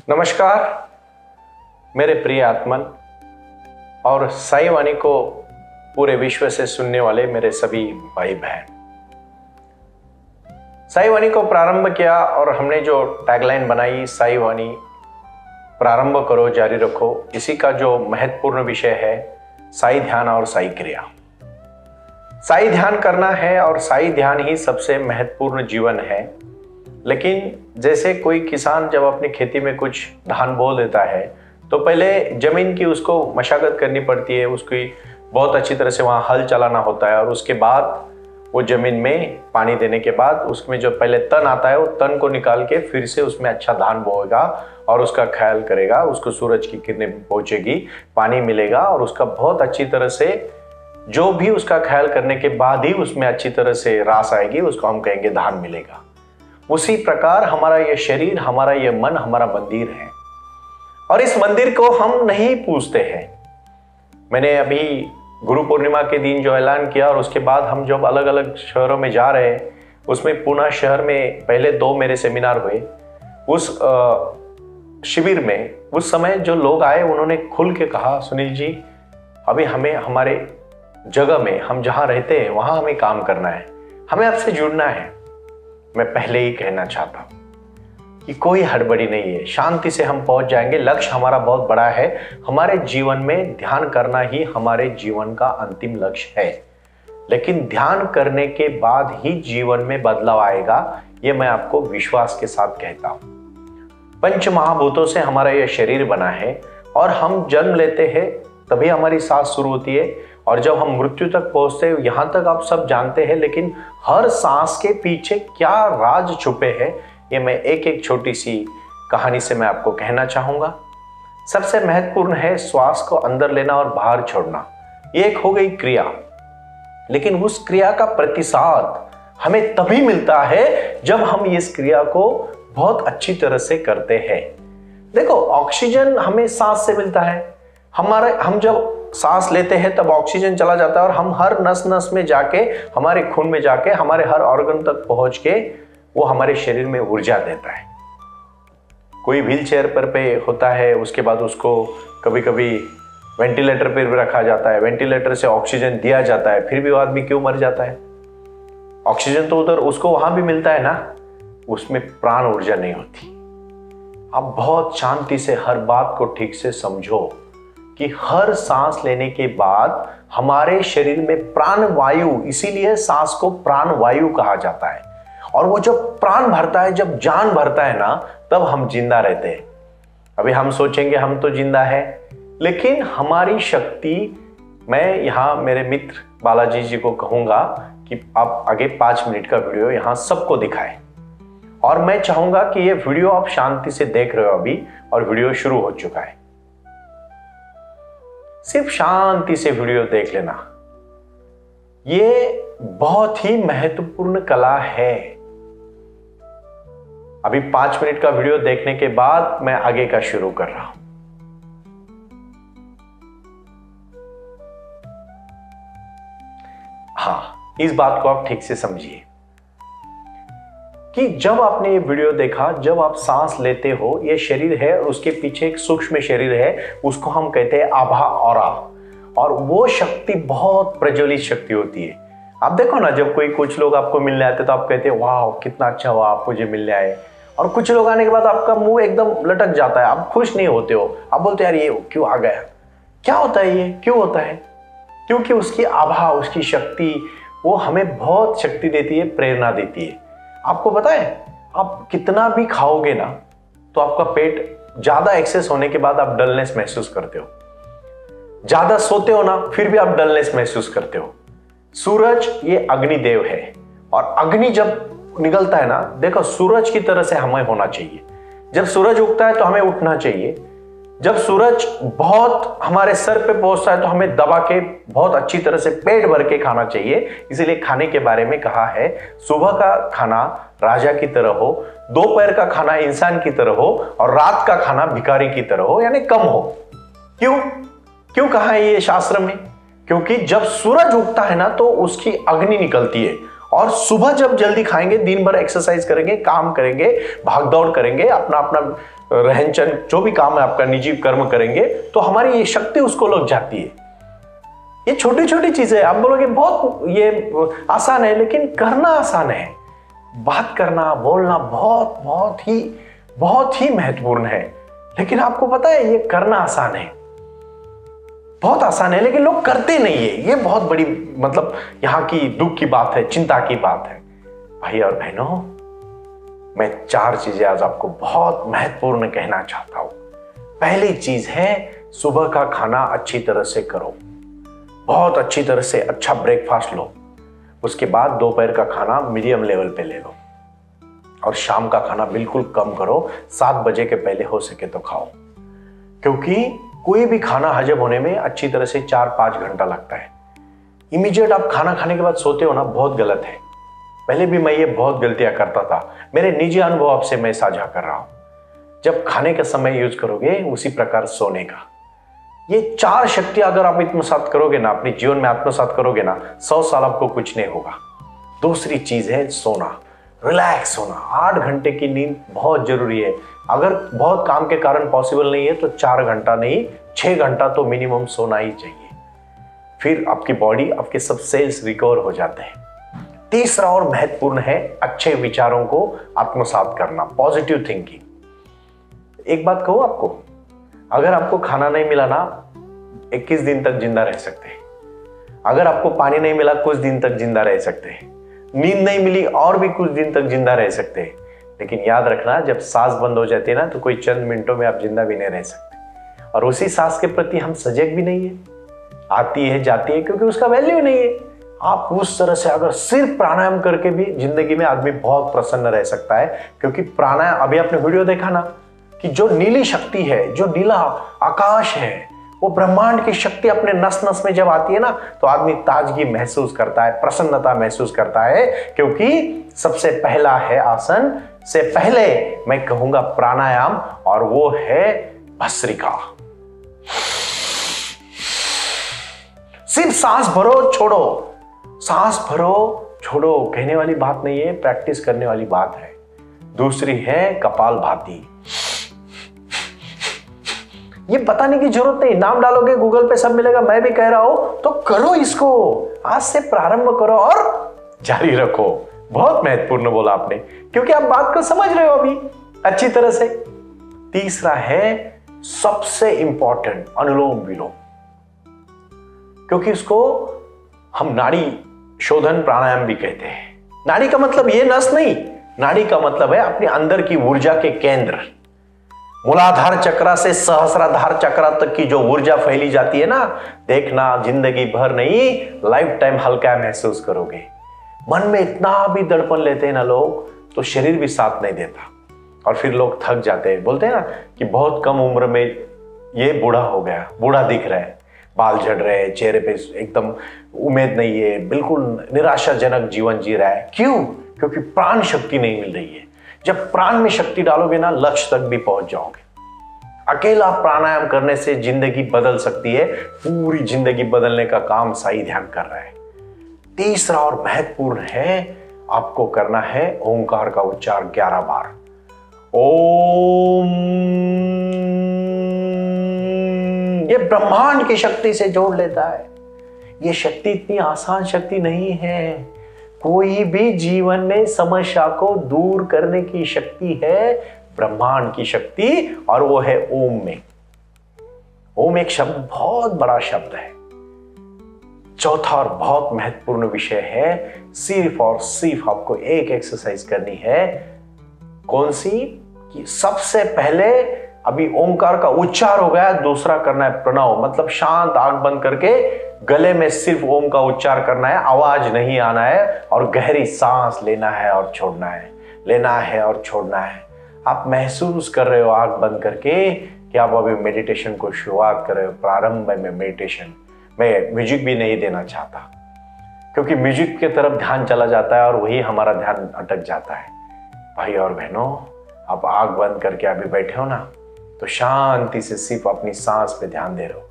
नमस्कार मेरे प्रिय आत्मन और साई वाणी को पूरे विश्व से सुनने वाले मेरे सभी भाई बहन। साई वाणी को प्रारंभ किया और हमने जो टैगलाइन बनाई साई वाणी प्रारंभ करो जारी रखो, इसी का जो महत्वपूर्ण विषय है साई ध्यान और साई क्रिया। साई ध्यान करना है और साई ध्यान ही सबसे महत्वपूर्ण जीवन है। लेकिन जैसे कोई किसान जब अपनी खेती में कुछ धान बो देता है तो पहले जमीन की उसको मशागत करनी पड़ती है, उसकी बहुत अच्छी तरह से वहाँ हल चलाना होता है और उसके बाद वो जमीन में पानी देने के बाद उसमें जो पहले तन आता है वो तन को निकाल के फिर से उसमें अच्छा धान बोएगा और उसका ख्याल करेगा, उसको सूरज की किरणें पहुँचेगी, पानी मिलेगा और उसका बहुत अच्छी तरह से जो भी उसका ख्याल करने के बाद ही उसमें अच्छी तरह से रास आएगी, उसको हम कहेंगे धान मिलेगा। उसी प्रकार हमारा ये शरीर, हमारा ये मन हमारा मंदिर है और इस मंदिर को हम नहीं पूजते हैं। मैंने अभी गुरु पूर्णिमा के दिन जो ऐलान किया और उसके बाद हम जब अलग अलग शहरों में जा रहे हैं, उसमें पुणे शहर में पहले 2 मेरे सेमिनार हुए। उस शिविर में उस समय जो लोग आए उन्होंने खुल के कहा, सुनील जी अभी हमें हमारे जगह में हम जहाँ रहते हैं वहाँ हमें काम करना है, हमें आपसे जुड़ना है। मैं पहले ही कहना चाहता हूं कि कोई हड़बड़ी नहीं है, शांति से हम पहुंच जाएंगे। लक्ष्य हमारा बहुत बड़ा है, हमारे जीवन में ध्यान करना ही हमारे जीवन का अंतिम लक्ष्य है। लेकिन ध्यान करने के बाद ही जीवन में बदलाव आएगा, ये मैं आपको विश्वास के साथ कहता हूं। पंच महाभूतों से हमारा यह शरीर बना है और हम जन्म लेते हैं तभी हमारी सांस शुरू होती है और जब हम मृत्यु तक पहुंचते हैं, यहां तक आप सब जानते हैं। लेकिन हर सांस के पीछे क्या राज छुपे हैं, ये मैं एक एक छोटी सी कहानी से मैं आपको कहना चाहूंगा। सबसे महत्वपूर्ण है श्वास को अंदर लेना और बाहर छोड़ना, ये एक हो गई क्रिया। लेकिन उस क्रिया का प्रतिसाद हमें तभी मिलता है जब हम इस क्रिया को बहुत अच्छी तरह से करते हैं। देखो, ऑक्सीजन हमें सांस से मिलता है। हम जब सांस लेते हैं तब ऑक्सीजन चला जाता है और हम हर नस नस में जाके, हमारे खून में जाके, हमारे हर ऑर्गन तक पहुंच के वो हमारे शरीर में ऊर्जा देता है। कोई व्हील चेयर पर पे होता है, उसके बाद उसको कभी कभी वेंटिलेटर पर भी रखा जाता है, वेंटिलेटर से ऑक्सीजन दिया जाता है, फिर भी वो आदमी क्यों मर जाता है? ऑक्सीजन तो उधर उसको वहां भी मिलता है ना, उसमें प्राण ऊर्जा नहीं होती। आप बहुत शांति से हर बात को ठीक से समझो कि हर सांस लेने के बाद हमारे शरीर में प्राण वायु, इसीलिए सांस को प्राण वायु कहा जाता है। और वो जब प्राण भरता है, जब जान भरता है ना, तब हम जिंदा रहते हैं। अभी हम सोचेंगे हम तो जिंदा है, लेकिन हमारी शक्ति, मैं यहाँ मेरे मित्र बालाजी जी को कहूंगा कि आप आगे 5 मिनट का वीडियो यहाँ सबको दिखाएं। और मैं चाहूंगा कि ये वीडियो आप शांति से देख रहे हो अभी, और वीडियो शुरू हो चुका है। सिर्फ शांति से वीडियो देख लेना, ये बहुत ही महत्वपूर्ण कला है। अभी 5 मिनट का वीडियो देखने के बाद मैं आगे का शुरू कर रहा हूं। हाँ, इस बात को आप ठीक से समझिए कि जब आपने ये वीडियो देखा, जब आप सांस लेते हो, ये शरीर है, उसके पीछे एक सूक्ष्म शरीर है, उसको हम कहते हैं आभा ऑरा। और वो शक्ति बहुत प्रज्वलित शक्ति होती है। आप देखो ना, जब कोई कुछ लोग आपको मिलने आते तो आप कहते हैं वाह कितना अच्छा हुआ आप मुझे मिलने आए, और कुछ लोग आने के बाद आपका मुंह एकदम लटक जाता है, आप खुश नहीं होते हो, आप बोलते यार ये क्यों आ गया, क्या होता है, ये क्यों होता है? क्योंकि उसकी आभा, उसकी शक्ति, वो हमें बहुत शक्ति देती है, प्रेरणा देती है। आपको पता है, आप कितना भी खाओगे ना तो आपका पेट ज्यादा एक्सेस होने के बाद आप डलनेस महसूस करते हो। ज्यादा सोते हो ना, फिर भी आप डलनेस महसूस करते हो। सूरज ये अग्निदेव है और अग्नि जब निकलता है ना, देखो सूरज की तरह से हमें होना चाहिए। जब सूरज उगता है तो हमें उठना चाहिए। जब सूरज बहुत हमारे सर पे पहुंचता है तो हमें दबा के बहुत अच्छी तरह से पेट भर के खाना चाहिए। इसीलिए खाने के बारे में कहा है, सुबह का खाना राजा की तरह हो, दोपहर का खाना इंसान की तरह हो और रात का खाना भिखारी की तरह हो, यानी कम हो। क्यों कहा है ये शास्त्र में? क्योंकि जब सूरज उगता है ना तो उसकी अग्नि निकलती है और सुबह जब जल्दी खाएंगे, दिन भर एक्सरसाइज करेंगे, काम करेंगे, भाग दौड़ करेंगे, अपना अपना रहन सहन जो भी काम है आपका निजी कर्म करेंगे, तो हमारी ये शक्ति उसको लग जाती है। ये छोटी छोटी चीजें आप बोलोगे बहुत ये आसान है, लेकिन करना आसान है। बात करना, बोलना बहुत ही महत्वपूर्ण है। लेकिन आपको पता है ये करना आसान है, बहुत आसान है, लेकिन लोग करते नहीं है। ये बहुत बड़ी मतलब यहाँ की दुख की बात है, चिंता की बात है। भाई और बहनों, मैं 4 चीजें आज आपको बहुत महत्वपूर्ण कहना चाहता हूं। पहली चीज है, सुबह का खाना अच्छी तरह से करो, बहुत अच्छी तरह से अच्छा ब्रेकफास्ट लो। उसके बाद दोपहर का खाना मीडियम लेवल पे ले लो, और शाम का खाना बिल्कुल कम करो। 7 बजे के पहले हो सके तो खाओ, क्योंकि कोई भी खाना हजम होने में अच्छी तरह से 4-5 घंटा लगता है। इमीडिएट आप खाना खाने के बाद सोते हो ना, बहुत गलत है। पहले भी मैं ये बहुत गलतियां करता था, मेरे निजी अनुभव आपसे मैं साझा कर रहा हूं। जब खाने का समय यूज करोगे, उसी प्रकार सोने का, ये 4 शक्तियां अगर आप आत्मसात करोगे ना, अपने जीवन में आत्मसात करोगे ना, 100 साल आपको कुछ नहीं होगा। दूसरी चीज है सोना, रिलैक्स होना। 8 घंटे की नींद बहुत जरूरी है। अगर बहुत काम के कारण पॉसिबल नहीं है तो 4 घंटा नहीं, 6 घंटा तो मिनिमम सोना ही चाहिए। फिर आपकी बॉडी, आपके सब सेल्स रिकवर हो जाते हैं। तीसरा और महत्वपूर्ण है, अच्छे विचारों को आत्मसात करना, पॉजिटिव थिंकिंग। एक बात कहूं आपको, अगर आपको खाना नहीं मिला ना, 21 दिन तक जिंदा रह सकते हैं। अगर आपको पानी नहीं मिला, कुछ दिन तक जिंदा रह सकते हैं। नींद नहीं मिली, और भी कुछ दिन तक जिंदा रह सकते हैं। लेकिन याद रखना, जब सांस बंद हो जाती है ना, तो कोई चंद मिनटों में आप जिंदा भी नहीं रह सकते। और उसी सांस के प्रति हम सजग भी नहीं है। आती है, जाती है, क्योंकि उसका वैल्यू नहीं है। आप उस तरह से अगर सिर्फ प्राणायाम करके भी जिंदगी में आदमी बहुत प्रसन्न रह सकता है। क्योंकि प्राणायाम, अभी आपने वीडियो देखा ना, कि जो नीली शक्ति है, जो नीला आकाश है, वो ब्रह्मांड की शक्ति अपने नस नस में जब आती है ना, तो आदमी ताजगी महसूस करता है, प्रसन्नता महसूस करता है। क्योंकि सबसे पहला है आसन से पहले मैं कहूंगा प्राणायाम, और वो है भस्त्रिका। सिर्फ सांस भरो छोड़ो, सांस भरो छोड़ो कहने वाली बात नहीं है, प्रैक्टिस करने वाली बात है। दूसरी है कपालभाति। ये बताने की जरूरत नहीं, नाम डालोगे गूगल पे सब मिलेगा, मैं भी कह रहा हूं, तो करो इसको, आज से प्रारंभ करो और जारी रखो। बहुत महत्वपूर्ण बोला आपने, क्योंकि आप बात को समझ रहे हो अभी अच्छी तरह से। तीसरा है सबसे इंपॉर्टेंट, अनुलोम विलोम, क्योंकि इसको हम नाड़ी शोधन प्राणायाम भी कहते हैं। नाड़ी का मतलब ये नस नहीं, नाड़ी का मतलब है अपने अंदर की ऊर्जा के केंद्र। मूलाधार चक्र से सहस्राधार चक्र तक की जो ऊर्जा फैली जाती है ना, देखना जिंदगी भर नहीं, लाइफ टाइम हल्का महसूस करोगे। मन में इतना भी दड़पन लेते हैं ना लोग, तो शरीर भी साथ नहीं देता, और फिर लोग थक जाते हैं। बोलते हैं ना कि बहुत कम उम्र में ये बूढ़ा हो गया, बूढ़ा दिख रहा है, बाल झड़ रहे हैं, चेहरे पे एकदम उम्मीद नहीं है, बिल्कुल निराशाजनक जीवन जी रहा है। क्यों? क्योंकि प्राण शक्ति नहीं मिल रही है। जब प्राण में शक्ति डालोगे ना, लक्ष्य तक भी पहुंच जाओगे। अकेला प्राणायाम करने से जिंदगी बदल सकती है, पूरी जिंदगी बदलने का काम साई ध्यान कर रहा है। तीसरा और महत्वपूर्ण है, आपको करना है ओंकार का उच्चार 11 बार। ओम, ये ब्रह्मांड की शक्ति से जोड़ लेता है। ये शक्ति इतनी आसान शक्ति नहीं है। कोई भी जीवन में समस्या को दूर करने की शक्ति है ब्रह्मांड की शक्ति, और वो है ओम में। ओम एक शब्द, बहुत बड़ा शब्द है। चौथा और बहुत महत्वपूर्ण विषय है, सिर्फ और सिर्फ आपको एक एक्सरसाइज करनी है। कौन सी? कि सबसे पहले अभी ओंकार का उच्चार हो गया, दूसरा करना है प्रणव, मतलब शांत आंख बंद करके गले में सिर्फ ओम का उच्चार करना है, आवाज नहीं आना है, और गहरी सांस लेना है और छोड़ना है, लेना है और छोड़ना है। आप महसूस कर रहे हो आंख बंद करके कि आप अभी मेडिटेशन को शुरुआत कर रहे हो, प्रारंभ में मेडिटेशन। मैं म्यूजिक भी नहीं देना चाहता, क्योंकि म्यूजिक की तरफ ध्यान चला जाता है और वही हमारा ध्यान अटक जाता है। भाई और बहनों, आप आंख बंद करके अभी बैठे हो ना, तो शांति से सिर्फ अपनी सांस पे ध्यान दे रहे हो।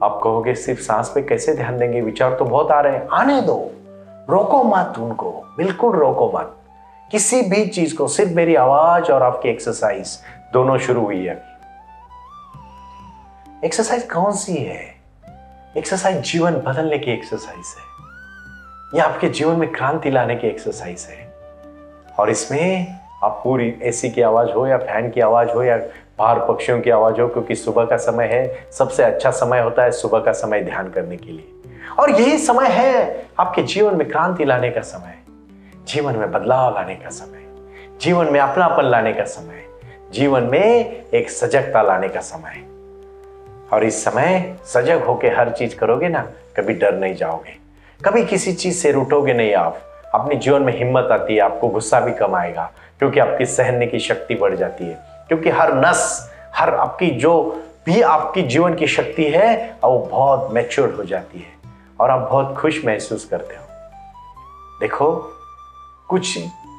आप कहोगे सिर्फ सांस पे कैसे ध्यान देंगे, विचार तो बहुत आ रहे हैं। आने दो, रोको मत उनको, बिल्कुल रोको मत किसी भी चीज को। सिर्फ मेरी आवाज और आपकी एक्सरसाइज दोनों शुरू हुई है। एक्सरसाइज कौन सी है? एक्सरसाइज जीवन बदलने की एक्सरसाइज है। यह आपके जीवन में क्रांति लाने की एक्सरसाइज है। और इसमें आप पूरी एसी की आवाज हो या फैन की आवाज हो या बाहर पक्षियों की आवाज हो, क्योंकि सुबह का समय है, सबसे अच्छा समय होता है सुबह का समय ध्यान करने के लिए। और यही समय है आपके जीवन में क्रांति लाने का समय, जीवन में बदलाव लाने का समय, जीवन में अपनापन लाने का समय, जीवन में एक सजगता लाने का समय। और इस समय सजग होकर हर चीज करोगे ना, कभी डर नहीं जाओगे, कभी किसी चीज से रूठोगे नहीं। आप अपने जीवन में हिम्मत आती है, आपको गुस्सा भी कम आएगा, क्योंकि आपकी सहने की शक्ति बढ़ जाती है, क्योंकि हर नस, हर आपकी जो भी आपकी जीवन की शक्ति है वो बहुत मैच्योर हो जाती है और आप बहुत खुश महसूस करते हो। देखो, कुछ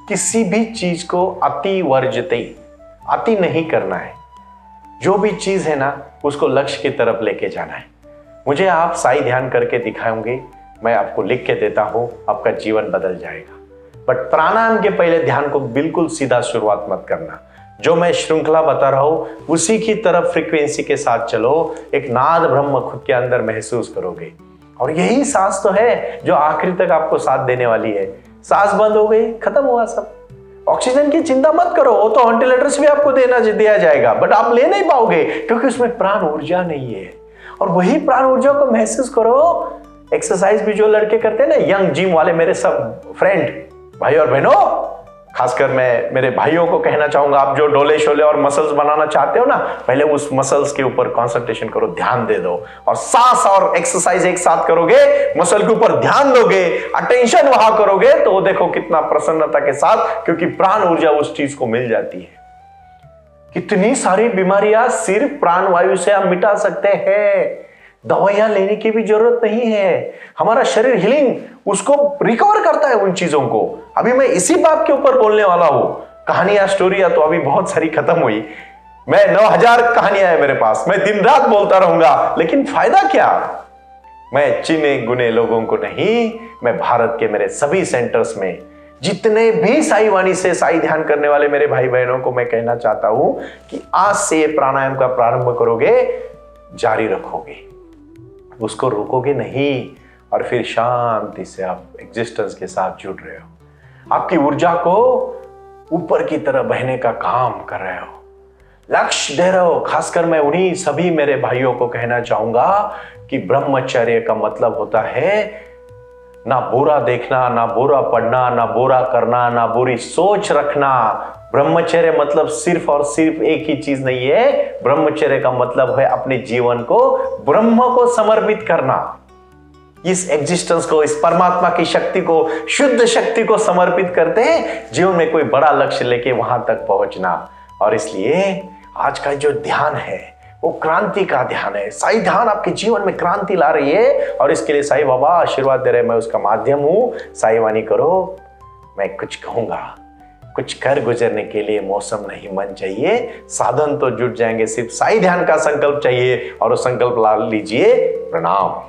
किसी भी चीज को अति वर्जते, अति नहीं करना है। जो भी चीज है ना, उसको लक्ष्य की तरफ लेके जाना है। मुझे आप साई ध्यान करके दिखाओगे, मैं आपको लिख के देता हूं, आपका जीवन बदल जाएगा। बट प्राणायाम के पहले ध्यान को बिल्कुल सीधा शुरुआत मत करना। जो मैं श्रृंखला बता रहा हूं उसी की तरफ फ्रीक्वेंसी के साथ चलो। एक नाद ब्रह्म खुद के अंदर महसूस करोगे, और यही सांस तो है जो आखिरी तक आपको साथ देने वाली है। सांस बंद हो गई, खत्म हुआ सब। ऑक्सीजन की चिंता मत करो, वो तो वेंटिलेटर्स भी आपको दिया जाएगा, बट आप ले नहीं पाओगे क्योंकि उसमें प्राण ऊर्जा नहीं है। और वही प्राण ऊर्जा को महसूस करो। एक्सरसाइज भी जो लड़के करते हैं ना, यंग जिम वाले मेरे सब फ्रेंड भाई और बहनों, खासकर मैं मेरे भाइयों को कहना चाहूंगा, आप जो डोले शोले और मसल्स बनाना चाहते हो ना, पहले उस मसल्स के ऊपर कंसंट्रेशन करो, ध्यान दे दो। और सांस और एक्सरसाइज एक साथ करोगे, मसल के ऊपर ध्यान दोगे, अटेंशन वहां करोगे, तो देखो कितना प्रसन्नता के साथ, क्योंकि प्राण ऊर्जा उस चीज को मिल जाती है। कितनी सारी बीमारियां सिर्फ प्राणवायु से हम मिटा सकते हैं। दवाइयां लेने की भी जरूरत नहीं है। हमारा शरीर हीलिंग उसको रिकवर करता है उन चीजों को। अभी मैं इसी बात के ऊपर बोलने वाला हूं। कहानियां, स्टोरियां तो अभी बहुत सारी खत्म हुई। मैं 9000 कहानियां है मेरे पास, मैं दिन रात बोलता रहूंगा, लेकिन फायदा क्या? मैं चिने गुने लोगों को नहीं, मैं भारत के मेरे सभी सेंटर्स में जितने भी साई वाणी से साई ध्यान करने वाले मेरे भाई बहनों को मैं कहना चाहता हूं कि आज से प्राणायाम का प्रारंभ करोगे, जारी रखोगे, उसको रोकोगे नहीं, और फिर शांति से आप एग्जिस्टेंस के साथ जुड़ रहे हो। आपकी ऊर्जा को ऊपर की तरफ बहने का काम कर रहे हो, लक्ष्य दे रहे हो। खासकर मैं उन्हीं सभी मेरे भाइयों को कहना चाहूंगा कि ब्रह्मचर्य का मतलब होता है ना बुरा देखना, ना बुरा पढ़ना, ना बुरा करना, ना बुरी सोच रखना। ब्रह्मचर्य मतलब सिर्फ और सिर्फ एक ही चीज नहीं है। ब्रह्मचर्य का मतलब है अपने जीवन को ब्रह्म को समर्पित करना, इस एग्जिस्टेंस को, इस परमात्मा की शक्ति को, शुद्ध शक्ति को समर्पित करते हैं, जीवन में कोई बड़ा लक्ष्य लेके वहां तक पहुंचना। और इसलिए आज का जो ध्यान है वो क्रांति का ध्यान है। साई ध्यान आपके जीवन में क्रांति ला रही है, और इसके लिए साई बाबा आशीर्वाद दे रहे हैं। मैं उसका माध्यम हूं। साई वाणी करो, मैं कुछ कहूंगा, कुछ कर गुजरने के लिए मौसम नहीं मन चाहिए, साधन तो जुट जाएंगे, सिर्फ साई ध्यान का संकल्प चाहिए, और वो संकल्प ला लीजिए। प्रणाम।